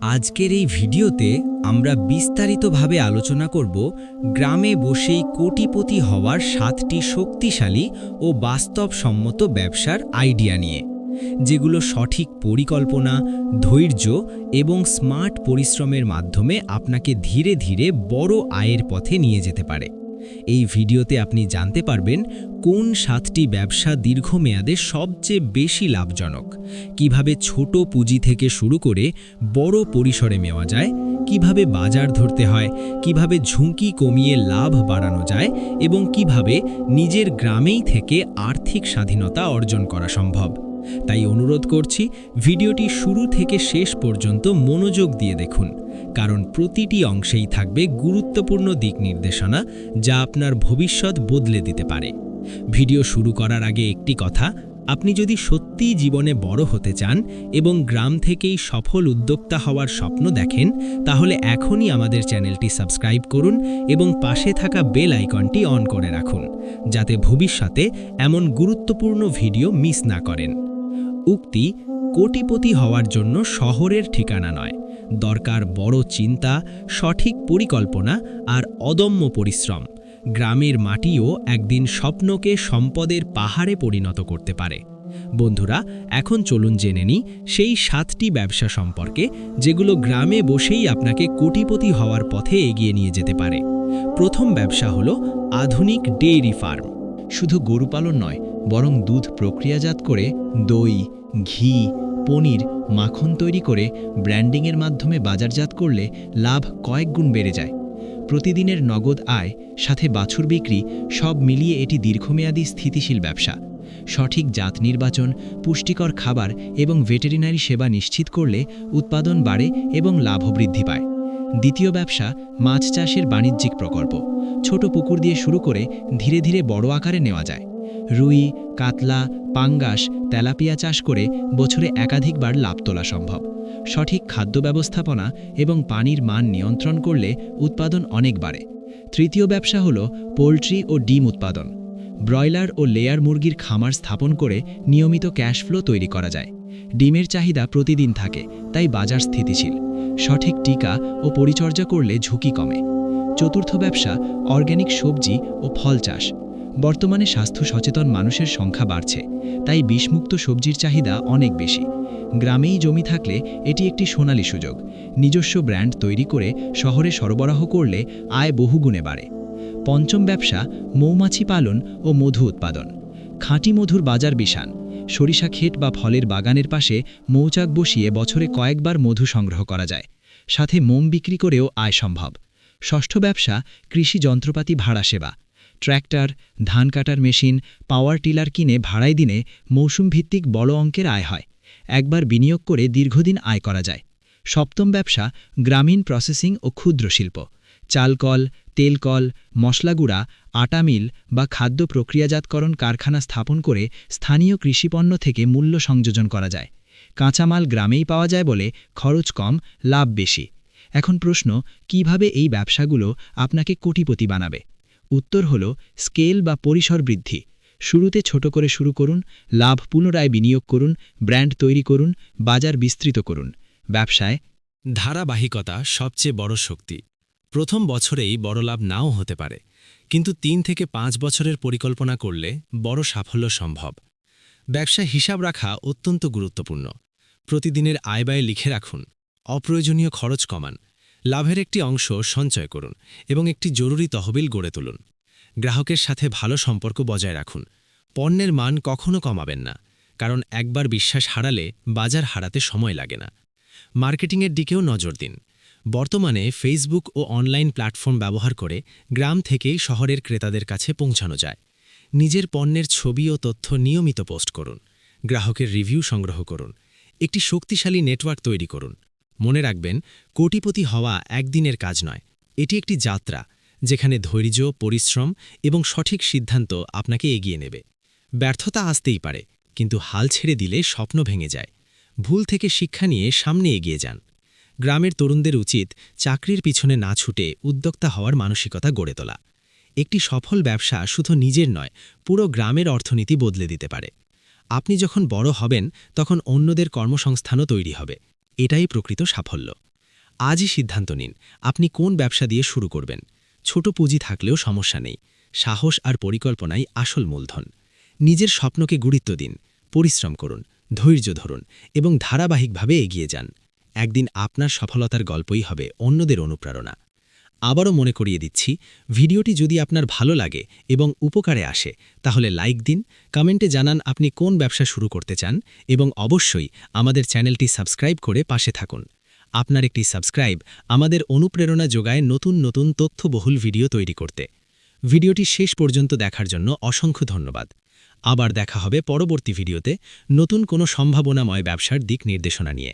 আজকের এই ভিডিওতে আমরা বিস্তারিতভাবে আলোচনা করব গ্রামে বসেই কোটিপতি হওয়ার 7টি শক্তিশালী ও বাস্তবসম্মত ব্যবসার আইডিয়া নিয়ে, যেগুলো সঠিক পরিকল্পনা, ধৈর্য এবং স্মার্ট পরিশ্রমের মাধ্যমে আপনাকে ধীরে ধীরে বড় আয়ের পথে নিয়ে যেতে পারে। এই ভিডিওতে আপনি জানতে পারবেন কোন 7টি ব্যবসা দীর্ঘমেয়াদে সবচেয়ে বেশি লাভজনক, কিভাবে ছোট পুঁজি থেকে শুরু করে বড় পরিসরে নেওয়া যায়, কিভাবে বাজার ধরতে হয়, কিভাবে ঝুঁকি কমিয়ে লাভ বাড়ানো যায় এবং কিভাবে নিজের গ্রামেই থেকে আর্থিক স্বাধীনতা অর্জন করা সম্ভব। তাই অনুরোধ করছি, ভিডিওটি শুরু থেকে শেষ পর্যন্ত মনোযোগ দিয়ে দেখুন, কারণ প্রতিটি অংশেই থাকবে গুরুত্বপূর্ণ দিক নির্দেশনা যা আপনার ভবিষ্যৎ বদলে দিতে পারে। ভিডিও শুরু করার আগে একটি কথা, আপনি যদি সত্যিই জীবনে বড় হতে চান এবং গ্রাম থেকেই সফল উদ্যোক্তা হওয়ার স্বপ্ন দেখেন, তাহলে এখনই আমাদের চ্যানেলটি সাবস্ক্রাইব করুন এবং পাশে থাকা বেল আইকনটি অন করে রাখুন, যাতে ভবিষ্যতে এমন গুরুত্বপূর্ণ ভিডিও মিস না করেন। উক্তি: কোটিপতি হওয়ার জন্য শহরের ঠিকানা নয়, দরকার বড় চিন্তা, সঠিক পরিকল্পনা আর অদম্য পরিশ্রম। গ্রামের মাটিও একদিন স্বপ্নকে সম্পদের পাহাড়ে পরিণত করতে পারে। বন্ধুরা, এখন চলুন জেনে নিই সেই 7টি ব্যবসা সম্পর্কে যেগুলো গ্রামে বসেই আপনাকে কোটিপতি হওয়ার পথে এগিয়ে নিয়ে যেতে পারে। প্রথম ব্যবসা হলো আধুনিক ডেইরি ফার্ম। শুধু গরু পালন নয়, বরং দুধ প্রক্রিয়াজাত করে দই, ঘি, পনির, মাখন তৈরি করে ব্র্যান্ডিংয়ের মাধ্যমে বাজারজাত করলে লাভ কয়েক গুণ বেড়ে যায়। প্রতিদিনের নগদ আয়, সাথে বাছুর বিক্রি, সব মিলিয়ে এটি দীর্ঘমেয়াদী স্থিতিশীল ব্যবসা। সঠিক জাত নির্বাচন, পুষ্টিকর খাবার এবং ভেটেরিনারি সেবা নিশ্চিত করলে উৎপাদন বাড়ে এবং লাভও বৃদ্ধি পায়। দ্বিতীয় ব্যবসা মাছ চাষের বাণিজ্যিক প্রকল্প। ছোট পুকুর দিয়ে শুরু করে ধীরে ধীরে বড় আকারে নেওয়া যায়। রুই, কাতলা, পাঙ্গাস, তেলাপিয়া চাষ করে বছরে একাধিকবার লাভ তোলা সম্ভব। সঠিক খাদ্য ব্যবস্থাপনা এবং পানির মান নিয়ন্ত্রণ করলে উৎপাদন অনেক বাড়ে। তৃতীয় ব্যবসা হল পোল্ট্রি ও ডিম উৎপাদন। ব্রয়লার ও লেয়ার মুরগির খামার স্থাপন করে নিয়মিত ক্যাশ ফ্লো তৈরি করা যায়। ডিমের চাহিদা প্রতিদিন থাকে, তাই বাজার স্থিতিশীল। সঠিক টিকা ও পরিচর্যা করলে ঝুঁকি কমে। চতুর্থ ব্যবসা অর্গ্যানিক সবজি ও ফল চাষ। বর্তমানে স্বাস্থ্য সচেতন মানুষের সংখ্যা বাড়ছে, তাই বিষমুক্ত সবজির চাহিদা অনেক বেশি। গ্রামেই জমি থাকলে এটি একটি সোনালী সুযোগ। নিজস্ব ব্র্যান্ড তৈরি করে শহরে সরবরাহ করলে আয় বহুগুণে বাড়ে। পঞ্চম ব্যবসা মৌমাছি পালন ও মধু উৎপাদন। খাঁটি মধুর বাজার বিশাল। সরিষা ক্ষেত বা ফলের বাগানের পাশে মৌচাক বসিয়ে বছরে কয়েকবার মধু সংগ্রহ করা যায়। সাথে মোম বিক্রি করেও আয় সম্ভব। ষষ্ঠ ব্যবসা কৃষি যন্ত্রপাতি ভাড়া সেবা। ট্র্যাক্টর, ধান কাটার মেশিন, পাওয়ার টিলার কিনে ভাড়ায় দিনে মৌসুম ভিত্তিক বড় অঙ্কের আয় হয়। একবার বিনিয়োগ করে দীর্ঘদিন আয় করা যায়। সপ্তম ব্যবসা গ্রামীণ প্রসেসিং ও ক্ষুদ্র শিল্প। চালকল, তেলকল, মশলাগুঁড়া, আটা মিল বা খাদ্য প্রক্রিয়াজাতকরণ কারখানা স্থাপন করে স্থানীয় কৃষিপণ্য থেকে মূল্য সংযোজন করা যায়। কাঁচামাল গ্রামেই পাওয়া যায় বলে খরচ কম, লাভ বেশি। এখন প্রশ্ন, কিভাবে এই ব্যবসাগুলো আপনাকে কোটিপতি বানাবে? উত্তর হল স্কেল বা পরিসর বৃদ্ধি। শুরুতে ছোট করে শুরু করুন, লাভ পুনরায় বিনিয়োগ করুন, ব্র্যান্ড তৈরি করুন, বাজার বিস্তৃত করুন। ব্যবসায় ধারাবাহিকতা সবচেয়ে বড় শক্তি। প্রথম বছরেই বড় লাভ নাও হতে পারে, কিন্তু 3 থেকে 5 বছরের পরিকল্পনা করলে বড় সাফল্য সম্ভব। ব্যবসা হিসাব রাখা অত্যন্ত গুরুত্বপূর্ণ। প্রতিদিনের আয়-ব্যয় লিখে রাখুন, অপ্রয়োজনীয় খরচ কমান, লাভের একটি অংশ সঞ্চয় করুন এবং একটি জরুরি তহবিল গড়ে তুলুন। গ্রাহকের সাথে ভালো সম্পর্ক বজায় রাখুন। পণ্যের মান কখনো কমাবেন না, কারণ একবার বিশ্বাস হারালে বাজার হারাতে সময় লাগে না। মার্কেটিংয়ের দিকেও নজর দিন। বর্তমানে ফেসবুক ও অনলাইন প্ল্যাটফর্ম ব্যবহার করে গ্রাম থেকেই শহরের ক্রেতাদের কাছে পৌঁছানো যায়। নিজের পণ্যের ছবি ও তথ্য নিয়মিত পোস্ট করুন। গ্রাহকের রিভিউ সংগ্রহ করুন। একটি শক্তিশালী নেটওয়ার্ক তৈরি করুন। মনে রাখবেন, কোটিপতি হওয়া একদিনের কাজ নয়, এটি একটি যাত্রা, যেখানে ধৈর্য, পরিশ্রম এবং সঠিক সিদ্ধান্ত আপনাকে এগিয়ে নেবে। ব্যর্থতা আসতেই পারে, কিন্তু হাল ছেড়ে দিলে স্বপ্ন ভেঙে যায়। ভুল থেকে শিক্ষা নিয়ে সামনে এগিয়ে যান। গ্রামের তরুণদের উচিত চাকরির পিছনে না ছুটে উদ্যোক্তা হওয়ার মানসিকতা গড়ে তোলা। একটি সফল ব্যবসা শুধু নিজের নয়, পুরো গ্রামের অর্থনীতি বদলে দিতে পারে। আপনি যখন বড় হবেন, তখন অন্যদের কর্মসংস্থানও তৈরি হবে। এটাই প্রকৃত সাফল্য। আজই সিদ্ধান্ত নিন আপনি কোন ব্যবসা দিয়ে শুরু করবেন। ছোট পুঁজি থাকলেও সমস্যা নেই, সাহস আর পরিকল্পনাই আসল মূলধন। নিজের স্বপ্নকে গুরুত্ব দিন, পরিশ্রম করুন, ধৈর্য ধরুন এবং ধারাবাহিকভাবে এগিয়ে যান। একদিন আপনার সফলতার গল্পই হবে অন্যদের অনুপ্রেরণা। আবারও মনে করিয়ে দিচ্ছি, ভিডিওটি যদি আপনার ভালো লাগে এবং উপকারে আসে তাহলে লাইক দিন, কমেন্টে জানান আপনি কোন ব্যবসা শুরু করতে চান এবং অবশ্যই আমাদের চ্যানেলটি সাবস্ক্রাইব করে পাশে থাকুন। আপনার একটি সাবস্ক্রাইব আমাদের অনুপ্রেরণা যোগায় নতুন নতুন তথ্যবহুল ভিডিও তৈরি করতে। ভিডিওটি শেষ পর্যন্ত দেখার জন্য অসংখ্য ধন্যবাদ। আবার দেখা হবে পরবর্তী ভিডিওতে নতুন কোনো সম্ভাবনাময় ব্যবসার দিক নির্দেশনা নিয়ে।